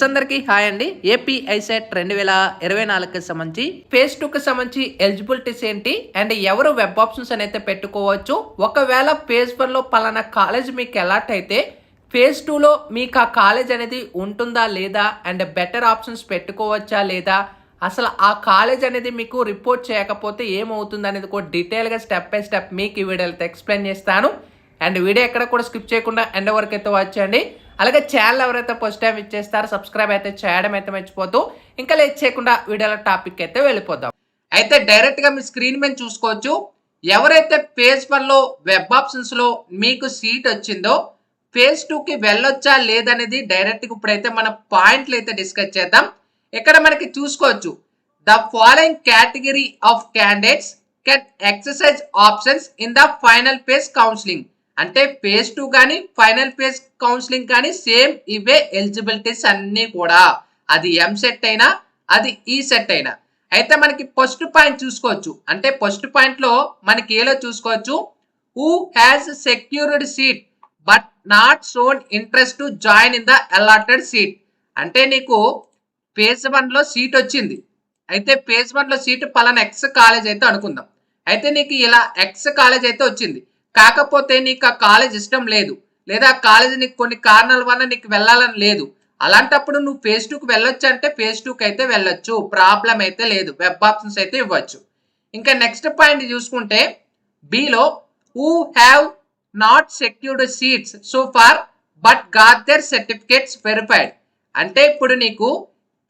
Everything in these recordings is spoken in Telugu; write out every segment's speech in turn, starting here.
అందరికీ హాయ్ అండి. ఏపీ ఐసెట్ 2024కి సంబంధించి ఫేజ్ 2కి సంబంధించి ఎలిజిబిలిటీస్ ఏంటి అండ్ ఎవరు వెబ్ ఆప్షన్స్ అయితే పెట్టుకోవచ్చు. ఒకవేళ ఫేజ్ 1లో పలానా కాలేజ్ మీకు అలాట్ అయితే ఫేజ్ 2లో మీకు ఆ కాలేజ్ అనేది ఉంటుందా లేదా అండ్ బెటర్ ఆప్షన్స్ పెట్టుకోవచ్చా లేదా, అసలు ఆ కాలేజ్ అనేది మీకు రిపోర్ట్ చేయకపోతే ఏమవుతుంది అనేది కూడా డీటెయిల్గా స్టెప్ బై స్టెప్ మీకు ఈ వీడియోలో ఎక్స్ప్లెయిన్ చేస్తాను. అండ్ వీడియో ఎక్కడ కూడా స్కిప్ చేయకుండా ఎండ్ వరకు అయితే వాచ్ చేయండి. అలాగే ఛానల్ ఎవరైతే ఫస్ట్ టైం ఇచ్చేస్తారో సబ్స్క్రైబ్ అయితే చేయడం అయితే మర్చిపోతూ ఇంకా లేట్ చేయకుండా వీడియోలో టాపిక్ అయితే వెళ్ళిపోదాం. అయితే డైరెక్ట్గా మీ స్క్రీన్ మీద చూసుకోవచ్చు. ఎవరైతే ఫేజ్ 1లో వెబ్ ఆప్షన్స్లో మీకు సీట్ వచ్చిందో ఫేజ్ 2కి వెళ్ళొచ్చా లేదనేది డైరెక్ట్గా ఇప్పుడైతే మన పాయింట్లు అయితే డిస్కస్ చేద్దాం. ఇక్కడ మనకి చూసుకోవచ్చు, the following category of candidates can exercise options in the final phase counselling. అంటే ఫేజ్ 2 కానీ ఫైనల్ ఫేజ్ కౌన్సిలింగ్ కానీ సేమ్ ఇవే ఎలిజిబిలిటీస్ అన్నీ కూడా, అది ఎం సెట్ అయినా అది ఈ సెట్ అయినా. అయితే మనకి ఫస్ట్ పాయింట్ చూసుకోవచ్చు. అంటే ఫస్ట్ పాయింట్ లో మనకి ఏలో చూసుకోవచ్చు, who has secured seat but not shown interest to join in the allotted seat. అంటే నీకు ఫేజ్ 1లో సీట్ వచ్చింది. అయితే ఫేజ్ 1లో సీట్ పలానా ఎక్స్ కాలేజ్ అయితే అనుకుందాం. అయితే నీకు ఇలా ఎక్స్ కాలేజ్ అయితే వచ్చింది, కాకపోతే నీకు ఆ కాలేజ్ ఇష్టం లేదు, లేదా ఆ కాలేజ్ నీకు కొన్ని కారణాల వల్ల నీకు వెళ్ళాలని లేదు. అలాంటప్పుడు నువ్వు ఫేజ్ 2కి వెళ్ళొచ్చు అంటే ఫేజ్ 2కి అయితే వెళ్ళొచ్చు, ప్రాబ్లం అయితే లేదు, వెబ్ ఆప్షన్స్ అయితే ఇవ్వచ్చు. ఇంకా నెక్స్ట్ పాయింట్ చూసుకుంటే below, who have not secured seats so far but got their certificates verified. అంటే ఇప్పుడు నీకు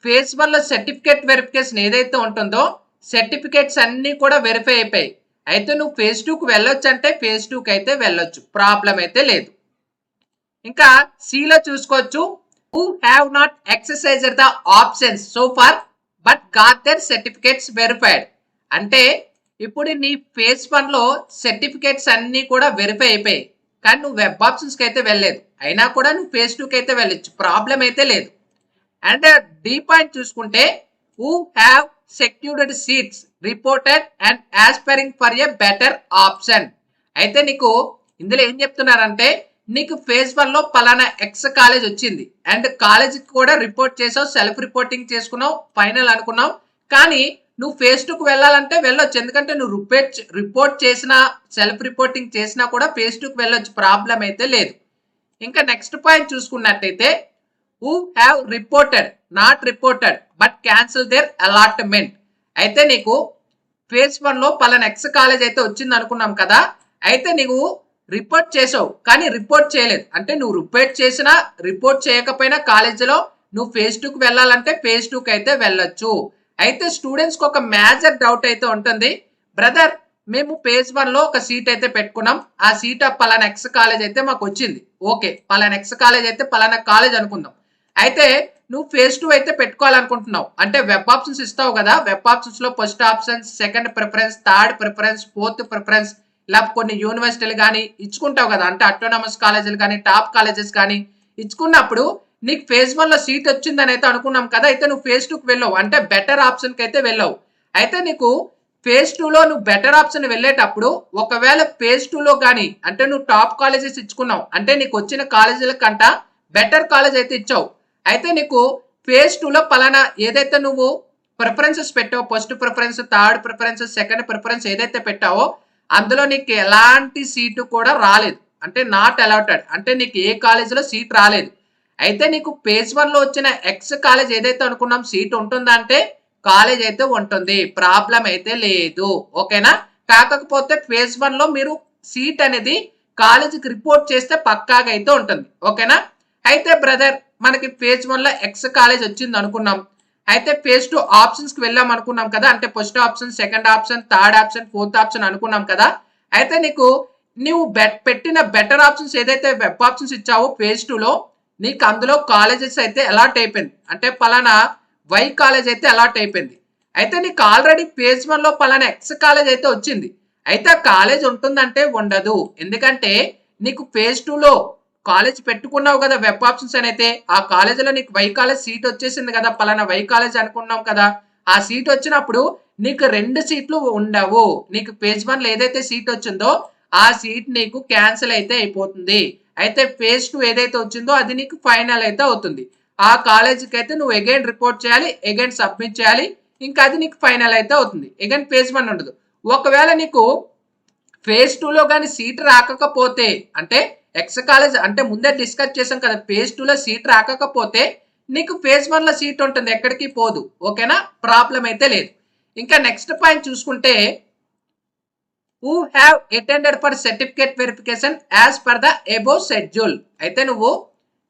ఫేజ్ 1లో సర్టిఫికేట్ వెరిఫికేషన్ ఏదైతే ఉంటుందో సర్టిఫికేట్స్ అన్నీ కూడా వెరిఫై అయిపోయాయి. అయితే నువ్వు ఫేజ్ 2కి వెళ్ళొచ్చు అంటే ఫేజ్ 2కి అయితే వెళ్ళొచ్చు, ప్రాబ్లం అయితే లేదు. ఇంకా సిలో చూసుకోవచ్చు, who have not exercised the options so far but got their certificates verified. అంటే ఇప్పుడు నీ ఫేజ్ 1లో సర్టిఫికేట్స్ అన్నీ కూడా వెరిఫై అయిపోయాయి, కానీ నువ్వు వెబ్ ఆప్షన్స్కి అయితే వెళ్ళలేదు, అయినా కూడా నువ్వు ఫేజ్ 2కి అయితే వెళ్ళొచ్చు, ప్రాబ్లం అయితే లేదు. అండ్ డి పాయింట్ చూసుకుంటే, who have secured seats reported and aspiring for a better option. అయితే నీకు ఇందులో ఏం చెప్తున్నారంటే, నీకు ఫేజ్ 1లో పలానా ఎక్స్ కాలేజ్ వచ్చింది అండ్ కాలేజీకి కూడా రిపోర్ట్ చేసావు, సెల్ఫ్ రిపోర్టింగ్ చేసుకున్నావు, ఫైనల్ అనుకున్నావు, కానీ నువ్వు ఫేజ్ 2కి వెళ్ళాలంటే వెళ్ళొచ్చు. ఎందుకంటే నువ్వు రిపోర్ట్ చేసినా సెల్ఫ్ రిపోర్టింగ్ చేసినా కూడా ఫేజ్ 2కి వెళ్ళొచ్చు, ప్రాబ్లం అయితే లేదు. ఇంకా నెక్స్ట్ పాయింట్ చూసుకున్నట్టయితే, who have reported not reported but cancel their allotment. అయితే నీకు ఫేజ్ 1లో పలానా ఎక్స్ కాలేజ్ అయితే వచ్చింది అనుకున్నాం కదా, అయితే నువ్వు రిపోర్ట్ చేసావు కానీ రిపోర్ట్ చేయలేదు. అంటే నువ్వు రిపోర్ట్ చేసినా రిపోర్ట్ చేయకపోయినా కాలేజీలో నువ్వు ఫేజ్ 2కి వెళ్ళాలంటే ఫేజ్ 2కి అయితే వెళ్ళొచ్చు. అయితే స్టూడెంట్స్కి ఒక మేజర్ డౌట్ అయితే ఉంటుంది, బ్రదర్ మేము ఫేజ్ 1లో ఒక సీట్ అయితే పెట్టుకున్నాం, ఆ సీట్ పలానా ఎక్స్ కాలేజ్ అయితే మాకు వచ్చింది, ఓకే పలానా ఎక్స్ కాలేజ్ అయితే పలానా కాలేజ్ అనుకుందాం. అయితే నువ్వు ఫేజ్ 2 అయితే పెట్టుకోవాలనుకుంటున్నావు అంటే వెబ్ ఆప్షన్స్ ఇస్తావు కదా, వెబ్ ఆప్షన్స్ లో first option, second preference, third preference, fourth preference, ఇలా కొన్ని యూనివర్సిటీలు కానీ ఇచ్చుకుంటావు కదా, అంటే అటోనమస్ కాలేజీలు కానీ టాప్ కాలేజెస్ కానీ ఇచ్చుకున్నప్పుడు నీకు ఫేజ్ 1లో సీట్ వచ్చిందని అయితే అనుకున్నాం కదా, అయితే నువ్వు ఫేజ్ 2కి వెళ్ళావు అంటే బెటర్ ఆప్షన్కి అయితే వెళ్ళావు. అయితే నీకు ఫేజ్ 2లో నువ్వు బెటర్ ఆప్షన్ వెళ్ళేటప్పుడు ఒకవేళ ఫేజ్ 2లో కానీ అంటే నువ్వు టాప్ కాలేజెస్ ఇచ్చుకున్నావు అంటే నీకు వచ్చిన కాలేజీల కంట బెటర్ కాలేజ్ అయితే ఇచ్చావు. అయితే నీకు ఫేజ్ 2లో పలానా ఏదైతే నువ్వు ప్రిఫరెన్సెస్ పెట్టావో, first preference, third preference, second preference ఏదైతే పెట్టావో అందులో నీకు ఎలాంటి సీటు కూడా రాలేదు, అంటే నాట్ అలాటెడ్, అంటే నీకు ఏ కాలేజీలో సీట్ రాలేదు. అయితే నీకు ఫేజ్ 1లో వచ్చిన ఎక్స్ కాలేజ్ ఏదైతే అనుకున్నాం సీట్ ఉంటుందా అంటే కాలేజ్ అయితే ఉంటుంది, ప్రాబ్లం అయితే లేదు, ఓకేనా. కాకపోతే ఫేజ్ 1లో మీరు సీట్ అనేది కాలేజీకి రిపోర్ట్ చేస్తే పక్కాగా అయితే ఉంటుంది, ఓకేనా. అయితే బ్రదర్ మనకి ఫేజ్ 1లో ఎక్స్ కాలేజ్ వచ్చింది అనుకున్నాం, అయితే ఫేజ్ 2 ఆప్షన్స్కి వెళ్ళాం అనుకున్నాం కదా, అంటే first option, second option, third option, fourth option అనుకున్నాం కదా. అయితే నీకు నువ్వు పెట్టిన బెటర్ ఆప్షన్స్ ఏదైతే వెబ్ ఆప్షన్స్ ఇచ్చావో ఫేజ్ 2లో నీకు అందులో కాలేజెస్ అయితే అలాట్ అయిపోయింది, అంటే పలానా వై కాలేజ్ అయితే అలాట్ అయిపోయింది. అయితే నీకు ఆల్రెడీ ఫేజ్ 1లో పలానా ఎక్స్ కాలేజ్ అయితే వచ్చింది, అయితే ఆ కాలేజ్ ఉంటుందంటే ఉండదు. ఎందుకంటే నీకు ఫేజ్ 2లో కాలేజ్ పెట్టుకున్నావు కదా వెబ్ ఆప్షన్స్ అని, అయితే ఆ కాలేజీలో నీకు వై కాలేజ్ సీట్ వచ్చేసింది కదా, పలానా వై కాలేజ్ అనుకున్నాం కదా, ఆ సీట్ వచ్చినప్పుడు నీకు 2 సీట్లు ఉండవు. నీకు ఫేజ్ 1లో ఏదైతే సీట్ వచ్చిందో ఆ సీట్ నీకు క్యాన్సిల్ అయితే అయిపోతుంది. అయితే ఫేజ్ 2 ఏదైతే వచ్చిందో అది నీకు ఫైనల్ అయితే అవుతుంది. ఆ కాలేజీకి అయితే నువ్వు అగైన్ రిపోర్ట్ చేయాలి, అగైన్ సబ్మిట్ చేయాలి. ఇంకా అది నీకు ఫైనల్ అయితే అవుతుంది. అగైన్ ఫేజ్ 1 ఉండదు. ఒకవేళ నీకు ఫేజ్ 2లో కానీ సీట్ రాకపోతే, అంటే ఎక్స్ కాలేజ్ అంటే ముందే డిస్కస్ చేసాం కదా, ఫేజ్ 2లో సీట్ రాకపోతే నీకు ఫేజ్ 1లో సీట్ ఉంటుంది, ఎక్కడికి పోదు. ఓకేనా, ప్రాబ్లం అయితే లేదు. ఇంకా నెక్స్ట్ పాయింట్ చూసుకుంటే, who have attended for certificate verification as per the above schedule. అయితే నువ్వు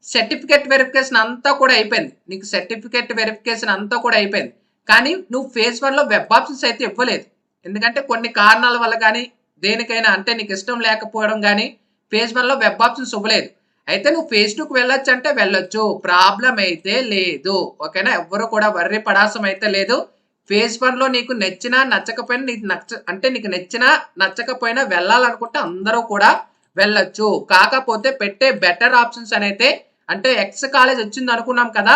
సర్టిఫికేట్ వెరిఫికేషన్ అంతా కూడా అయిపోయింది, నీకు సర్టిఫికేట్ వెరిఫికేషన్ అంతా కూడా అయిపోయింది, కానీ నువ్వు ఫేజ్ 1లో వెబ్ ఆప్షన్స్ అయితే ఇవ్వలేదు. ఎందుకంటే కొన్ని కారణాల వల్ల కానీ దేనికైనా, అంటే నీకు ఇష్టం లేకపోవడం కానీ ఫేజ్ 1లో వెబ్ ఆప్షన్స్ ఇవ్వలేదు. అయితే నువ్వు ఫేజ్ 2కి వెళ్ళొచ్చు అంటే వెళ్ళొచ్చు, ప్రాబ్లం అయితే లేదు. ఓకేనా, ఎవ్వరు కూడా వర్రీ పడాల్సిన అయితే లేదు. ఫేజ్ 1లో నీకు నచ్చినా నచ్చకపోయినా, నీకు నచ్చినా నచ్చకపోయినా వెళ్ళాలనుకుంటే అందరూ కూడా వెళ్ళొచ్చు. కాకపోతే పెట్టే బెటర్ ఆప్షన్స్ అయితే, అంటే ఎక్స్ కాలేజ్ వచ్చింది అనుకున్నాం కదా,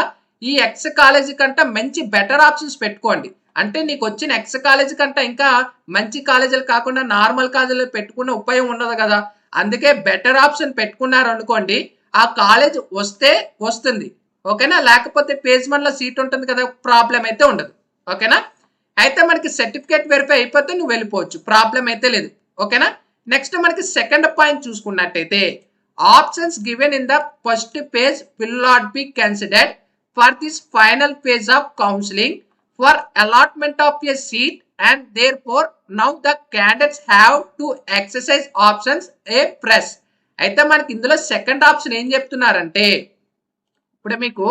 ఈ ఎక్స్ కాలేజీ కంటే మంచి బెటర్ ఆప్షన్స్ పెట్టుకోండి. అంటే నీకు వచ్చిన ఎక్స్ కాలేజీ కంటే ఇంకా మంచి కాలేజీలు కాకుండా నార్మల్ కాలేజీలు పెట్టుకున్న ఉపయోగం ఉండదు కదా. అందుకే బెటర్ ఆప్షన్ పెట్టుకున్నారు అనుకోండి, ఆ కాలేజ్ వస్తే వస్తుంది. ఓకేనా, లేకపోతే ఫేజ్ 1లో సీట్ ఉంటుంది కదా, ప్రాబ్లం అయితే ఉండదు. ఓకేనా, అయితే మనకి సర్టిఫికేట్ వెరిఫై అయిపోతే నువ్వు వెళ్ళిపోవచ్చు, ప్రాబ్లం అయితే లేదు. ఓకేనా, నెక్స్ట్ మనకి సెకండ్ పాయింట్ చూసుకున్నట్టయితే, options given in the first page will not be considered for this final page of counselling for allotment of a seat and therefore now the candidates have to exercise options a press. అయితే మనకి ఇందులో సెకండ్ ఆప్షన్ ఏం చెప్తున్నారంటే, ఇప్పుడు మీకు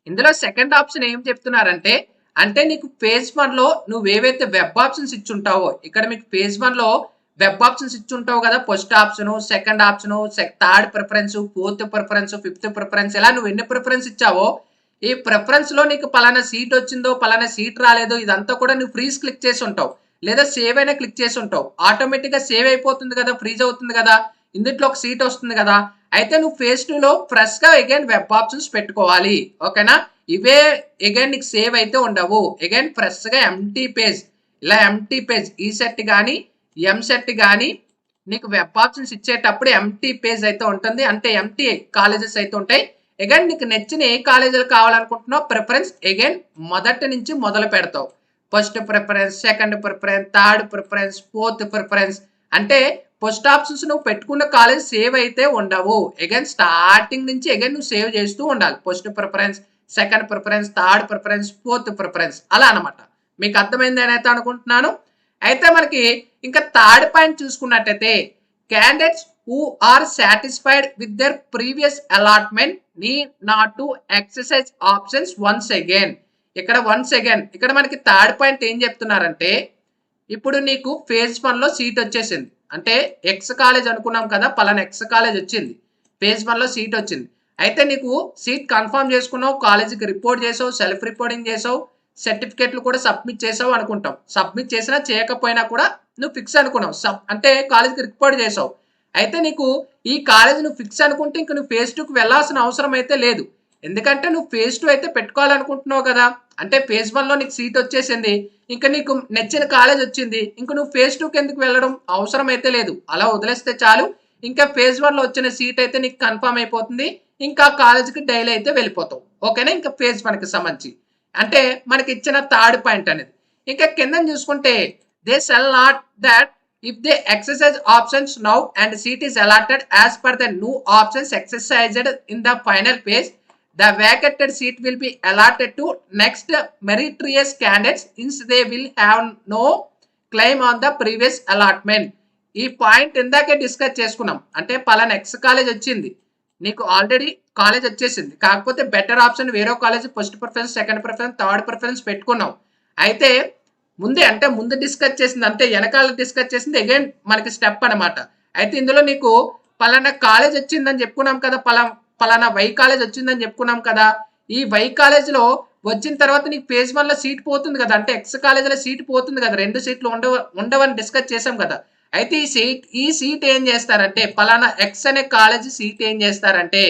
ఇందులో సెకండ్ ఆప్షన్ ఏం చెప్తున్నారంటే, అంటే నీకు ఫేజ్ 1లో నువ్వు ఏవైతే వెబ్ ఆప్షన్స్ ఇచ్చుంటావో, ఇక్కడ మీకు ఫేజ్ 1లో వెబ్ ఆప్షన్స్ ఇచ్చుంటావు కదా, first option, second option, third preference, fourth preference, fifth preference, ఇలా నువ్వు ఎన్ని ప్రిఫరెన్స్ ఇచ్చావో, ఈ ప్రిఫరెన్స్ లో నీకు పలానా సీట్ వచ్చిందో పలానా సీట్ రాలేదో ఇదంతా కూడా నువ్వు ఫ్రీజ్ క్లిక్ చేసి ఉంటావు, లేదా సేవ్ అయినా క్లిక్ చేసి ఉంటావు. ఆటోమేటిక్ గా సేవ్ అయిపోతుంది కదా, ఫ్రీజ్ అవుతుంది కదా, ఇందులో ఒక సీట్ వస్తుంది కదా. అయితే నువ్వు ఫేజ్ 2లో ఫ్రెష్ గా అగైన్ వెబ్ ఆప్షన్స్ పెట్టుకోవాలి. ఓకేనా, ఇవే అగైన్ నీకు సేవ్ అయితే ఉండవు. అగైన్ ఫ్రెష్ గా ఎంటీ పేజ్, ఇలా ఎంటీ పేజ్ ఈ సెట్ కానీ ఎం సెట్ కానీ నీకు వెబ్ ఆప్షన్స్ ఇచ్చేటప్పుడు ఎంటీ పేజ్ అయితే ఉంటుంది, అంటే ఎంటీ కాలేజెస్ అయితే ఉంటాయి. అగైన్ నీకు నచ్చిన ఏ కాలేజీలు కావాలనుకుంటున్నావు ప్రిఫరెన్స్ అగైన్ మొదటి నుంచి మొదలు పెడతావు. First preference, second preference, third preference, fourth preference, అంటే ఫస్ట్ ఆప్షన్స్ నువ్వు పెట్టుకున్న కాలేజ్ సేవ్ అయితే ఉండవు. అగైన్ స్టార్టింగ్ నుంచి అగైన్ నువ్వు సేవ్ చేస్తూ ఉండాలి. First preference, second preference, third preference, fourth preference, అలా అనమాట. మీకు అర్థమైంది అని అయితే అనుకుంటున్నాను. అయితే మనకి ఇంకా థర్డ్ పాయింట్ చూసుకున్నట్టయితే, candidates who are satisfied with their previous allotment need not to exercise options once again. ఇక్కడ మనకి థర్డ్ పాయింట్ ఏం చెప్తున్నారంటే, ఇప్పుడు నీకు ఫేజ్ 1లో సీట్ వచ్చేసింది, అంటే ఎక్స్ కాలేజ్ అనుకున్నాం కదా, పలానా ఎక్స్ కాలేజ్ వచ్చింది, ఫేజ్ 1లో సీట్ వచ్చింది. అయితే నీకు సీట్ కన్ఫర్మ్ చేసుకున్నావు, కాలేజీకి రిపోర్ట్ చేసావు, సెల్ఫ్ రిపోర్టింగ్ చేసావు, సర్టిఫికెట్లు కూడా సబ్మిట్ చేసావు అనుకుంటాం. సబ్మిట్ చేసినా చేయకపోయినా కూడా నువ్వు ఫిక్స్ అనుకున్నావు, అంటే కాలేజీకి రిపోర్ట్ చేసావు. అయితే నీకు ఈ కాలేజ్ నువ్వు ఫిక్స్ అనుకుంటే ఇంక నువ్వు ఫేజ్ 2కి వెళ్ళాల్సిన అవసరం అయితే లేదు. ఎందుకంటే నువ్వు ఫేజ్ 2 అయితే పెట్టుకోవాలనుకుంటున్నావు కదా, అంటే ఫేజ్ 1లో నీకు సీట్ వచ్చేసింది, ఇంకా నీకు నచ్చిన కాలేజ్ వచ్చింది, ఇంక నువ్వు ఫేజ్ 2కి ఎందుకు వెళ్ళడం అవసరం అయితే లేదు. అలా వదిలేస్తే చాలు, ఇంకా ఫేజ్ 1లో వచ్చిన సీట్ అయితే నీకు కన్ఫర్మ్ అయిపోతుంది, ఇంకా కాలేజీకి డైలీ అయితే వెళ్ళిపోతావు. ఓకేనా, ఇంకా ఫేజ్ 1కి సంబంధించి అంటే మనకి ఇచ్చిన థర్డ్ పాయింట్ అనేది. ఇంకా కింద చూసుకుంటే, they shall not that if they exercise options now and seat is allotted as per the new options exercised in the final phase, the vacated seat will be allotted to next meritorious candidates since they will have no claim on the previous allotment. ఈ పాయింట్ ఇందాకే డిస్కస్ చేసుకున్నాం, అంటే పలానా ఎక్స్ కాలేజ్ వచ్చింది, నీకు ఆల్రెడీ కాలేజ్ వచ్చేసింది, కాకపోతే బెటర్ ఆప్షన్ వేరే college first preference, second preference, third preference పెట్టుకున్నావు. అయితే ముందు డిస్కస్ చేసింది, అంటే వెనకాల డిస్కస్ చేసింది అగైన్ మనకి స్టెప్ అనమాట. అయితే ఇందులో నీకు పలానా కాలేజ్ వచ్చిందని చెప్పుకున్నాం కదా, పలానా వై కాలేజ్ వచ్చిందని చెప్పుకున్నాం కదా. ఈ వై కాలేజ్లో వచ్చిన తర్వాత నీకు ఫేజ్ 1లో సీట్ పోతుంది కదా, అంటే ఎక్స్ కాలేజీలో సీట్ పోతుంది కదా, 2 సీట్లు ఉండవని డిస్కస్ చేసాం కదా. అయితే ఈ సీట్ ఏం చేస్తారంటే, పలానా ఎక్స్ అనే కాలేజ్ సీట్ ఏం చేస్తారంటే,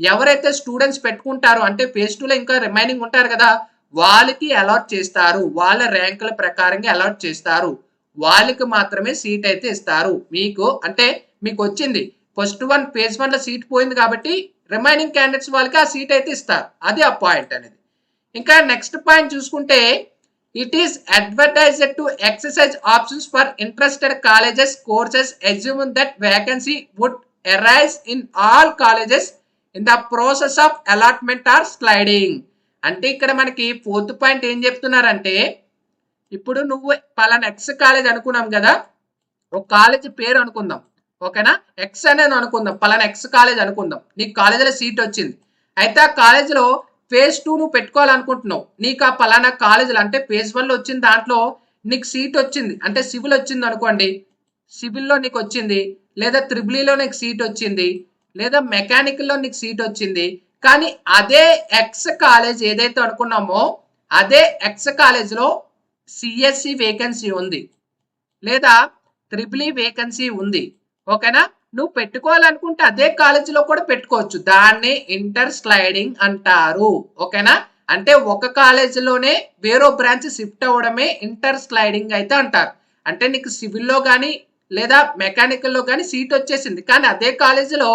ఎవరైతే స్టూడెంట్స్ పెట్టుకుంటారో, అంటే ఫేజ్ 2లో ఇంకా రిమైనింగ్ ఉంటారు కదా, వాళ్ళకి అలాట్ చేస్తారు, వాళ్ళ ర్యాంకుల ప్రకారంగా అలాట్ చేస్తారు, వాళ్ళకి మాత్రమే సీట్ అయితే ఇస్తారు. మీకు అంటే మీకు వచ్చింది ఫస్ట్ 1 ఫేజ్ 1లో సీట్ పోయింది కాబట్టి రిమైనింగ్ క్యాండిడేట్స్ వాళ్ళకి ఆ సీట్ అయితే ఇస్తారు. అది ఆ పాయింట్ అనేది. ఇంకా నెక్స్ట్ పాయింట్ చూసుకుంటే it is advertised to exercise options for interested colleges courses assuming that vacancy would arise in all colleges in the process of allotment or sliding. అంటే ఇక్కడ మనకి ఫోర్త్ పాయింట్ ఏం చెప్తున్నారంటే, ఇప్పుడు నువ్వు పలానా ఎక్స్ కాలేజ్ అనుకున్నాం కదా, ఒక కాలేజ్ పేరు అనుకుందాం, ఓకేనా, ఎక్స్ అనేది అనుకుందాం, పలానా ఎక్స్ కాలేజ్ అనుకుందాం. నీకు కాలేజీలో సీట్ వచ్చింది. అయితే ఆ కాలేజీలో ఫేజ్ 2 నువ్వు పెట్టుకోవాలనుకుంటున్నావు. నీకు ఆ పలానా కాలేజీలో అంటే ఫేజ్ 1లో వచ్చిన దాంట్లో నీకు సీట్ వచ్చింది, అంటే సివిల్ వచ్చింది అనుకోండి, సివిల్లో నీకు వచ్చింది, లేదా త్రిబులీలో నీకు సీట్ వచ్చింది, లేదా మెకానికల్లో నీకు సీట్ వచ్చింది. కానీ అదే ఎక్స్ కాలేజ్ ఏదైతే అనుకున్నామో అదే ఎక్స్ కాలేజ్లో సిఎస్సి వేకెన్సీ ఉంది, లేదా త్రిబుల్ వేకెన్సీ ఉంది, ఓకేనా. నువ్వు పెట్టుకోవాలనుకుంటే అదే కాలేజీలో కూడా పెట్టుకోవచ్చు. దాన్ని ఇంటర్ స్లైడింగ్ అంటారు, ఓకేనా. అంటే ఒక కాలేజీలోనే వేరో బ్రాంచ్ షిఫ్ట్ అవ్వడమే ఇంటర్ స్లైడింగ్ అయితే అంటారు. అంటే నీకు సివిల్లో కానీ లేదా మెకానికల్లో కానీ సీట్ వచ్చేసింది, కానీ అదే కాలేజీలో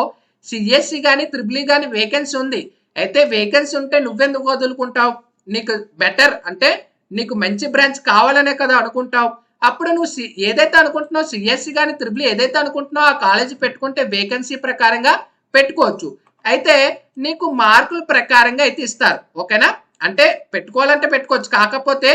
సిఎస్సి కానీ త్రిబుల్ కానీ వేకెన్సీ ఉంది. అయితే వేకెన్సీ ఉంటే నువ్వెందుకు వదులుకుంటావు? నీకు బెటర్ అంటే నీకు మంచి బ్రాంచ్ కావాలనే కదా అనుకుంటావు. అప్పుడు నువ్వు ఏదైతే అనుకుంటున్నావు, సిఎస్సి కానీ త్రిబుల్ ఏదైతే అనుకుంటున్నావు ఆ కాలేజీ పెట్టుకుంటే వేకెన్సీ ప్రకారంగా పెట్టుకోవచ్చు. అయితే నీకు మార్కుల ప్రకారంగా అయితే ఇస్తారు, ఓకేనా. అంటే పెట్టుకోవాలంటే పెట్టుకోవచ్చు. కాకపోతే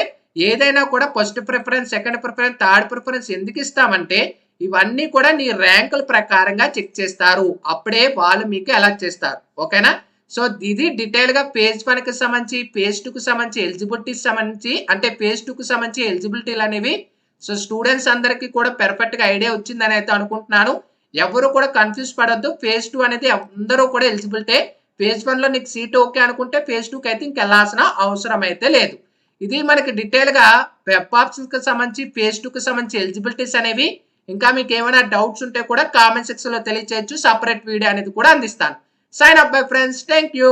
ఏదైనా కూడా first preference, second preference, third preference ఎందుకు ఇస్తామంటే ఇవన్నీ కూడా నీ ర్యాంకుల ప్రకారంగా చెక్ చేస్తారు. అప్పుడే వాళ్ళు మీకు అలాట్ చేస్తారు, ఓకేనా. సో ఇది డీటెయిల్ గా పేజ్ 1కి సంబంధించి, పేజ్ 2కి సంబంధించి ఎలిజిబిలిటీకి సంబంధించి, అంటే పేజ్ 2కి సంబంధించి ఎలిజిబిలిటీలు అనేవి. సో స్టూడెంట్స్ అందరికీ కూడా పెర్ఫెక్ట్ గా ఐడియా వచ్చిందని అయితే అనుకుంటున్నాను. ఎవరు కూడా కన్ఫ్యూజ్ పడొద్దు. పేజ్ 2 అనేది అందరూ కూడా ఎలిజిబిలిటీ. పేజ్ 1లో నీకు సీట్ ఓకే అనుకుంటే పేజ్ 2కి అయితే ఇంకెళ్ళాల్సిన అవసరం అయితే లేదు. ఇది మనకి డీటెయిల్ గా వెబ్ ఆప్షన్స్ కి సంబంధించి, పేజ్ 2కి సంబంధించి ఎలిజిబిలిటీస్ అనేవి. ఇంకా మీకు ఏమైనా డౌట్స్ ఉంటే కూడా కామెంట్ సెక్షన్ లో తెలియచేయచ్చు. సపరేట్ వీడియో అనేది కూడా అందిస్తాను. Sign up bye friends. Thank you.